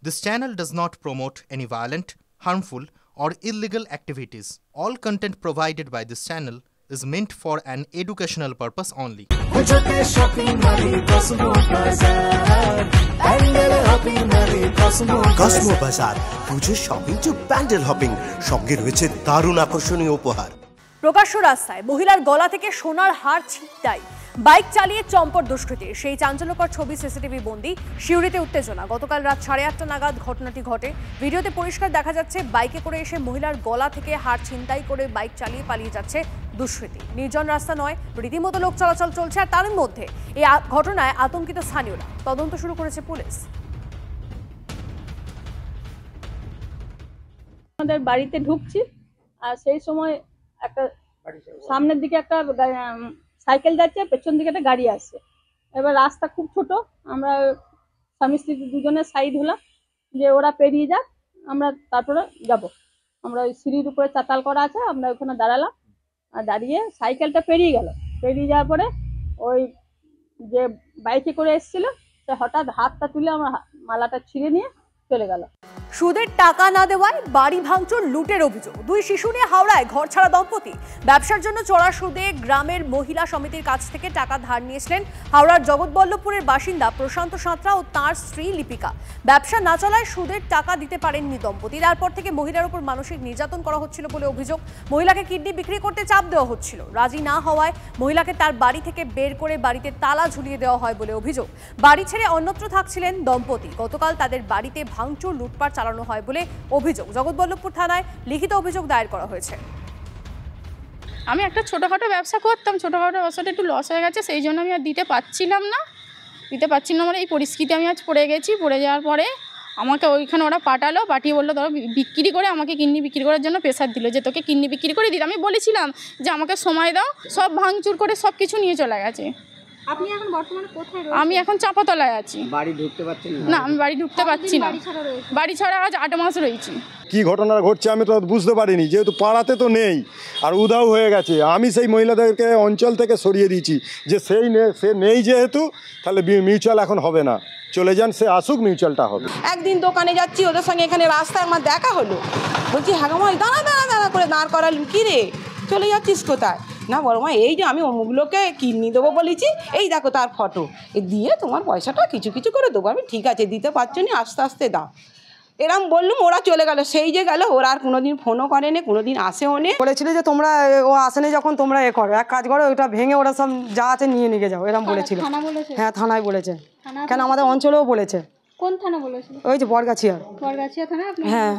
This channel does not promote any violent, harmful, or illegal activities. All content provided by this channel is meant for an educational purpose only. Cosmo বাজার পুজোর shopping two pandal hopping সঙ্গে রয়েছে দারুণ আকর্ষণীয় উপহার। প্রকাশ্য রাস্তায় মহিলার গলা থেকে সোনার হার ছিনতাই, বাইক চালিয়ে চম্পট দুষ্কৃতী, সেই চাঞ্চল্যকর ছবি সিসিটিভি বন্দী। সিউড়িতে উত্তেজনা। গতকাল রাত 8:30 নাগাদ ঘটনাটি ঘটে। ভিডিওতে পরিষ্কার দেখা যাচ্ছে বাইকে করে এসে মহিলার গলা থেকে হার ছিনতাই করে বাইক চালিয়ে পালিয়ে যাচ্ছে দুষ্কৃতী। নির্জন রাস্তা নয়, রীতিমতো লোক চলাচল চলছে, আর তার মধ্যে এই ঘটনায় আতঙ্কিত স্থানীয়রা। তদন্ত শুরু করেছে পুলিশ। আমাদের বাড়িতে ঢুকছি আর সেই সময় একটা সামনের দিকে একটা সাইকেল যাচ্ছে, পেছন দিকে একটা গাড়ি আসছে। এবার রাস্তা খুব ছোট, আমরা স্বামী স্ত্রী দুজনে সাইড হলাম যে ওরা পেরিয়ে যাক, আমরা তারপরে যাব। আমরা ওই সিঁড়ির উপরে চাতাল করা আছে, আমরা ওখানে দাঁড়ালাম, আর দাঁড়িয়ে সাইকেলটা পেরিয়ে গেল। পেরিয়ে যাওয়ার পরে ওই যে বাইকে করে এসেছিল সে হঠাৎ হাতটা তুলে আমার মালাটা ছিঁড়ে নিয়ে চলে গেল। সুদের টাকা না দেওয়ায় বাড়ি ভাঙচুর, লুটের অভিযোগ। দুই শিশু নিয়ে হাওড়ায় ঘর ছাড়া দম্পতি। ব্যবসার জন্য চড়া সুদে গ্রামের মহিলা সমিতির কাছ থেকে টাকা ধার নিয়েছিলেন হাওড়ার জগৎবল্লভপুরের বাসিন্দা প্রশান্ত সাঁতরা ও তাঁর স্ত্রী লিপিকা। ব্যবসা না চলায় সুদের টাকা দিতে পারেননি দম্পতি। তারপর থেকে মহিলার উপর মানসিক নির্যাতন করা হচ্ছিল বলে অভিযোগ। মহিলাকে কিডনি বিক্রি করতে চাপ দেওয়া হচ্ছিল। রাজি না হওয়ায় মহিলাকে তার বাড়ি থেকে বের করে বাড়িতে তালা ঝুলিয়ে দেওয়া হয় বলে অভিযোগ। বাড়ি ছেড়ে অন্যত্র থাকছিলেন দম্পতি। গতকাল তাদের বাড়িতে ভাঙচুর, লুটপাট চালানো হয় বলে অভিযোগ। জগৎবল্লভপুর থানায় লিখিত অভিযোগ দায়ের করা হয়েছে। আমি একটা ছোটোখাটো ব্যবসা করতাম, ছোটোখাটো ব্যবসাটা একটু লস হয়ে গেছে, সেই জন্য আমি আর দিতে পারছিলাম না। মানে এই পরিস্থিতি আমি আজ পড়ে গেছি। পড়ে যাওয়ার পরে আমাকে ওইখানে ওরা পাঠিয়ে বললো ধরো বিক্রি করে, আমাকে কিডনি বিক্রি করার জন্য প্রেশার দিল যে তোকে কিডনি বিক্রি করে দিতে। আমি বলেছিলাম যে আমাকে সময় দাও, সব ভাঙচুর করে সব কিছু নিয়ে চলে গেছে। আপনি এখন বর্তমানে কোথায়? আমি এখন চাপাতলায় আছি। বাড়ি ঢুকতে পারছেন না? আমি বাড়ি ঢুকতে পারছি না। বাড়ি ছাড়া আজ 8 মাস রয়েছি। কি ঘটনা ঘটছে আমি তো বুঝতে পারিনি, যেহেতু পাড়াতে তো নেই আর উধাও হয়ে গেছে। আমি সেই মহিলাদেরকে অঞ্চল থেকে সরিয়ে দিয়েছি যে সে নেই, যেহেতু তাহলে মিউচুয়াল এখন হবে না, চলে যান, সে আসুক, মিউচুয়ালটা হবে। একদিন দোকানে যাচ্ছি, ওদের সঙ্গে এখানে রাস্তায় আমার দেখা হলো। বলছি হ্যাঁ মা, দাঁড়া করে দাঁড় করালাম। কী রে চলে যাচ্ছিস কোথায়? না বড় মা, এই যে আমি অমুকগুলোকে কিডনি দেবো বলেছি, এই দেখো তার ফটো, দিয়ে তোমার পয়সাটা কিছু করে দেবো। আমি ঠিক আছে, দিতে পারছো না, আস্তে আস্তে দাও, এরম বললুম। ওরা চলে গেল। সেই যে গেল, ওরা আর কোনোদিন ফোনও করেনি, কোনোদিন আসেও নি। বলেছিল যে তোমরা ও আসেনি যখন তোমরা এ করো, এক কাজ করো, ওটা ভেঙে ওরা সব যা আছে নিয়ে যাও, এরম বলেছিল। হ্যাঁ, থানায় বলেছে। কেন আমাদের অঞ্চলেও বলেছে। কোন থানা বলেছিল? ওই যে বরগাছিয়া থানা। হ্যাঁ।